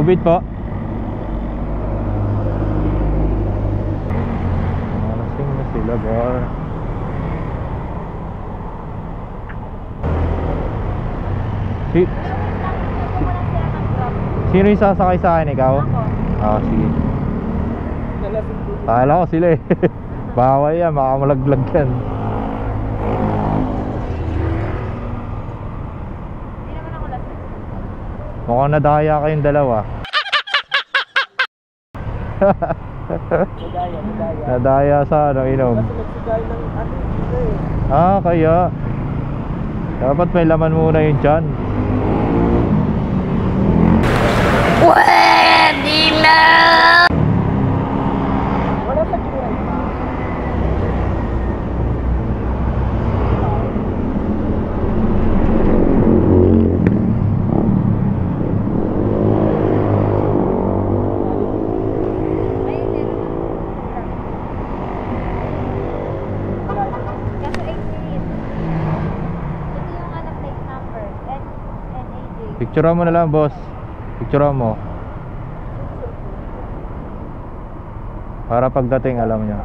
Gubit po. Malasing na sila, bar. Sino yung sasakay sa akin? Ikaw? Ako. Sige. Kala ko sila eh. Bawal yan, baka malaglag yan. Hindi naman ako lasing. Mukhang nadaya kayong dalawa. Nadaya sa ano, inom. Kaya dapat may laman muna yung tiyan. Pwede na! Wala sa kiray. Picture mo na lang, boss. Picture mo. Para pagdating alam niya.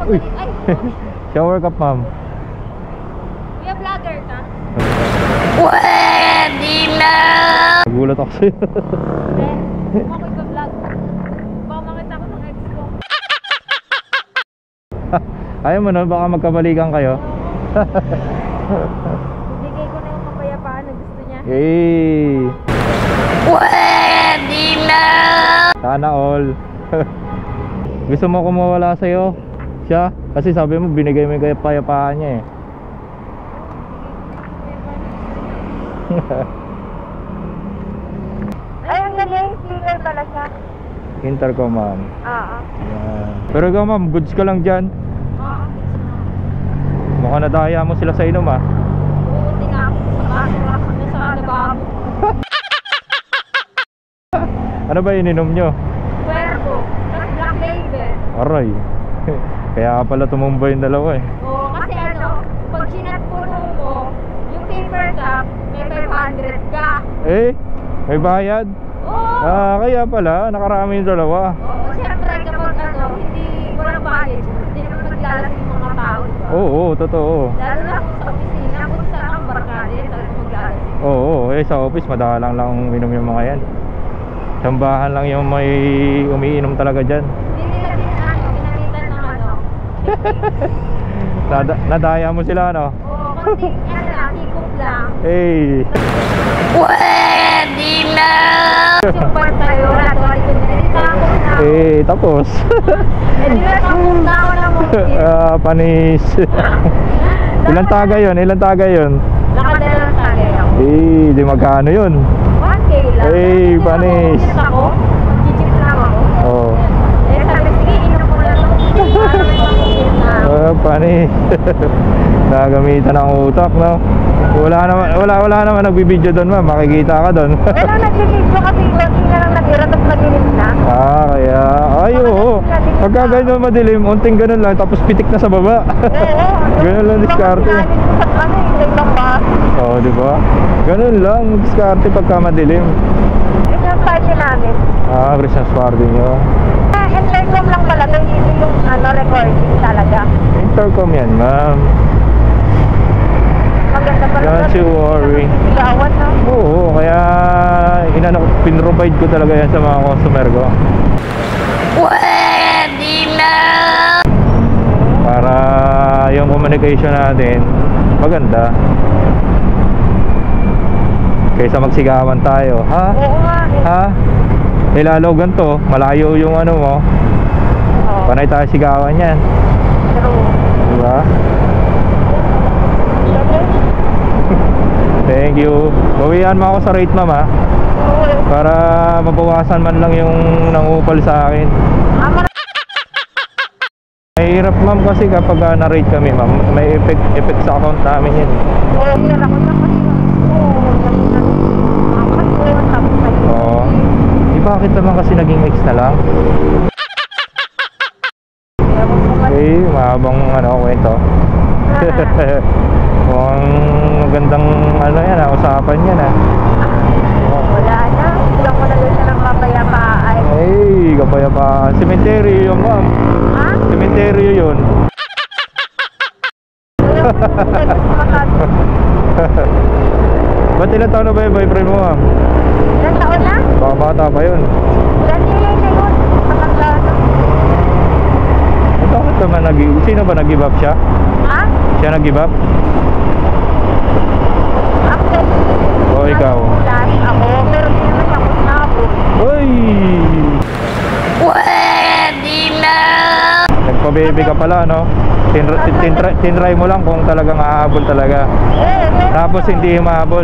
Uy. Shower cup, ma'am. Kuya, vlogger ka? Pwede na! Nagulat ako sa'yo. Ako iba-vlog. Baka makita ko ng ex ko. Ayaw mo na, baka magkabalikan kayo. Bibigay ko na yung kapayapaan na gusto niya. Yay! Pwede na! Sana all. Gusto mo kumawala sa'yo? Siya? Kasi sabi mo binigay mo yung kapayapaan niya eh. Ay, ang galing. Speaker pala siya. Intercom, ma'am. Oo. Yan. Pero ikaw, ma'am, goods ka lang dyan. Oo. Mukhang nadaya mo sila sa inom, ah. Buti nga ako sa bago. Nasa bago. Ano ba ininom nyo? Cuervo. Tapos Black Label. Aray. Kaya pala tumumba yung dalawa eh. Oo, kasi ano, pag sinatpuno mo, yung paper cup, may 500 ka. Eh, may bayad? Oo. Kaya pala, nakarami yung dalawa. Oo, siyempre kapag ano, hindi walang bayad, hindi naman maglalasing yung mga tao. Diba? Oo, totoo. Lalo na kung sa opisina, kung saan ang barkada, yun talagang maglalasing. Oo, sa office madalang lang uminom yung mga yan. Sambahan lang yung may umiinom talaga dyan. Hindi nila din ano, pinamitan ng ano. Nadaya mo sila, no? Oo, konting ano lang, higop lang. Hey! Pwede na! Yung part tayo, wala to, Tapos? Hindi na kapunta ako ng mukit. Panis. Ilang tagay yun? Nakadala lang tagay ako. Di magkano yun? 1K lang. Panis. Ako, mag-jeep lang ako. Oo. Sabi, sige, inom ko lang ako. Panis. Nagamitan ng utak, no? Wala naman nagbibideo doon, ma'am. Makikita ka doon. Wala nagbibideo kasi hindi na lang natira tapos madilim na. Kaya oo. Pagka ganyan madilim, unting ganun lang tapos pitik na sa baba. Ganun lang diskarte. Oo, di ba? Ganun lang diskarte pagka madilim. Yung party namin. Christmas party nyo. Intercom lang pala, hindi yung recording talaga. Intercom yan, ma'am. Maganda pala. Don't you worry. Sigawan na. Oo, kaya pinrovide ko talaga yan sa mga customer ko. Pwede na! Para yung communication natin maganda. Kaysa magsigawan tayo. Ha? Oo nga. Ha? Lalo ganito, malayo yung ano mo. Panay tayo sigawan yan. True. Diba? Thank you. Bawian mo ako sa rate, ma'am, ha? Para mabawasan man lang yung nangupal sa akin. Mahirap, ma'am, kasi kapag na-rate kami, ma'am, may effect sa account namin yan. Oo, hirap ako na kasi. Oo, bakit naman kasi naging ex na lang? Ewan ko man. Eh, mahabang kwento. Mukhang magandang yan usapan yan Wala na. Bilang ko na doon siya ng kapayapaan. Ay, kapayapaan. Cemetery yun, ma'am. Ha? Cemetery yun. Ba't ilang taon na ba yung boyfriend mo, ma'am? Ilan taon na? Baka bata pa yun. Ilan nilay na yun? Matanda na. Bakit naman sino ba nag-give up siya? Ha? Siya nag-give up? Actually, O ikaw? last ako, pero di naman siya kung nabot. Uy! Pwede na! Nagpa-baby ka pala, no? Tinry mo lang kung talagang aabol talaga. Tapos hindi mahabol,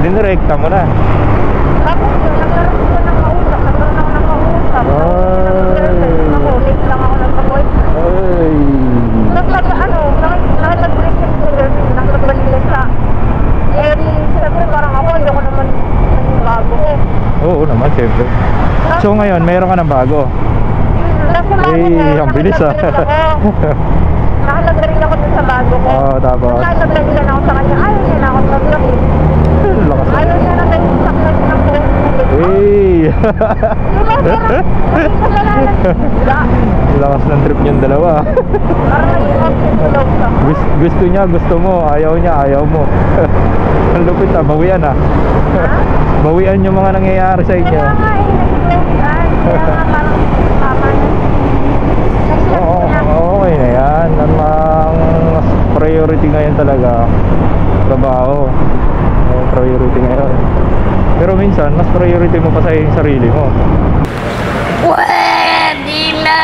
dinirekta mo na. Tapos nagkaroon ko ng kausap. Late lang ako nagpa-boyfriend. Ay! Nakipag-break ko nakipag-balik sa siyempre parang ako, hindi ako naman naging bago ko. Oo naman, siyempre. So ngayon, mayroon ka ng bago. Ang bilis Nakalag na rin ako dun sa bago ko. Oo, tapos? Nakalag na ako sa kanya, ayaw niya na ako nag-laki. Lakas na. Ayaw niya na kayo sa kanya ng buong. Lakas ng trip niyong dalawa. Parang naging option ko daw siya. Gusto niya, gusto mo. Ayaw niya, ayaw mo. Ang lupit bawian Bawian yung mga nangyayari sa inyo. Kaya nga kaya nga parang tama na. Oo, okay na yan. Ang mas priority ngayon talaga trabaho. Priority ngayon. Pero minsan, mas priority mo pa sa yung sarili mo. Pwede na!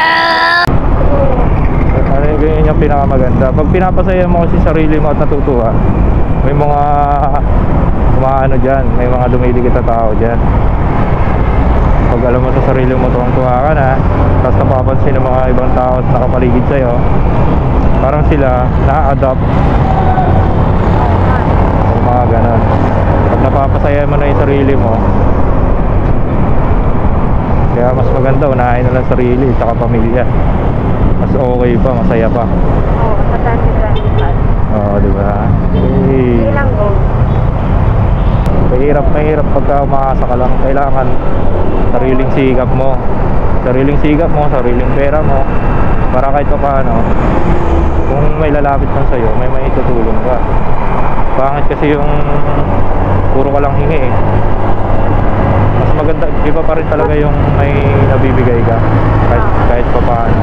Ano yung yung pinakamaganda. Pag pinapasaya mo kasi sarili mo at natutuwa, may mga umaano dyan, may mga dumiligit na tao dyan. Pag alam mo sa sarili mo tuwang-tuwa ka na, tapos napapansin ng mga ibang tao at nakapaligid sa'yo, parang sila na-adapt. Mga ganon. Pag napapasaya mo na yung sarili mo, kaya mas maganda unahin na lang sarili tsaka pamilya. Mas okay pa, masaya pa. Oo, matanda-tanda. Oo, diba? Hindi lang go. Mahirap pagka umaasa ka lang. Kailangan sariling sikap mo, sariling pera mo, para kahit pa paano, kung may lalapit man sa'yo, may maitutulong ka. Pangit kasi yung puro ka lang hingi Mas maganda, iba pa rin talaga yung may nabibigay ka kahit pa paano.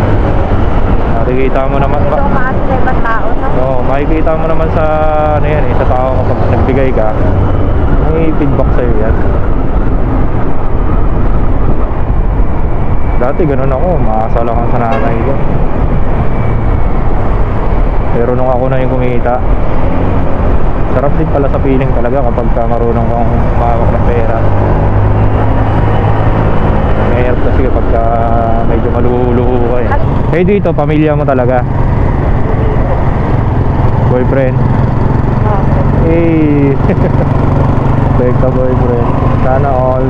Nakikita mo naman Ito umaas na ibang tao, no? Oo, makikita mo naman sa sa tao kapag nagbigay ka, may feedback sa'yo yan. Dati ganun ako, maasa lang ako sa nanay ko. Pero nung ako na yung kumita, sarap din pala sa feeling talaga kapag marunong kang umawak ng pera. Mahirap kasi kapag medyo maluluho ka eh. Eh dito, pamilya mo talaga? Boyfriend? Eh, Beka boyfriend. Sana all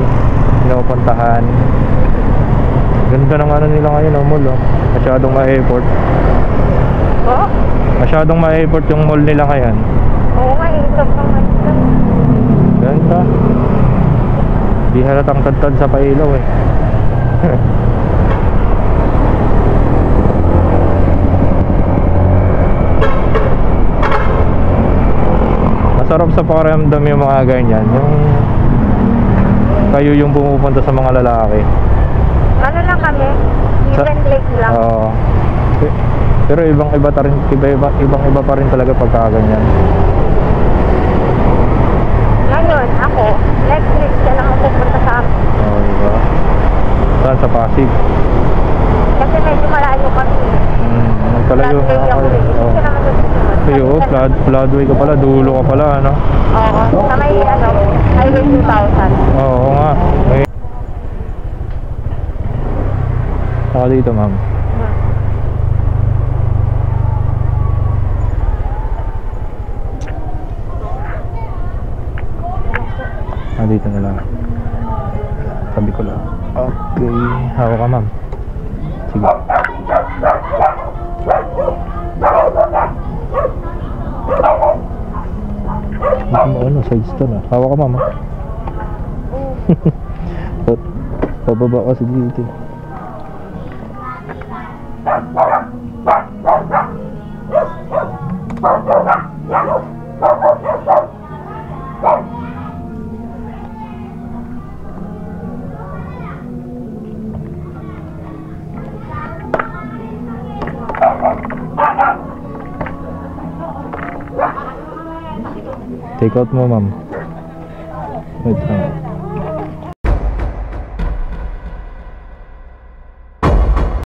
pinupuntahan. Ganda ng ano nila ngayon, mall Masyadong ma-effort. Oo? Masyadong ma-effort yung mall nila ngayon. Oo nga, ito pa nga. Ganda. Di halatang tad-tad sa pailaw eh. Masarap sa pakiramdam yung mga ganyan. Yung kayo yung pumupunta sa mga lalaki. Ano lang kami? Give and take lang. Oo. Pero ibang-iba pa rin talaga pagka ganyan. Ngayon, ako, Netflix ka lang ako pupunta sa amin. Oo, diba? Saan? Sa Pasig? Kasi medyo malayo kami. Nagkalayo Floodway nga ako kayo. eh. Hindi ka naman doon. Ayo, floodway ka pala, dulo ka pala, ano? Oo, sa may Highway 2000. Oo nga. May... Saka dito, ma'am. Dito na lang. hawak ka ma'am. Sige. Ano, side stand ah. Hawak ka ma'am. Pababa kasi dito. Take out mo ma'am. Wait lang.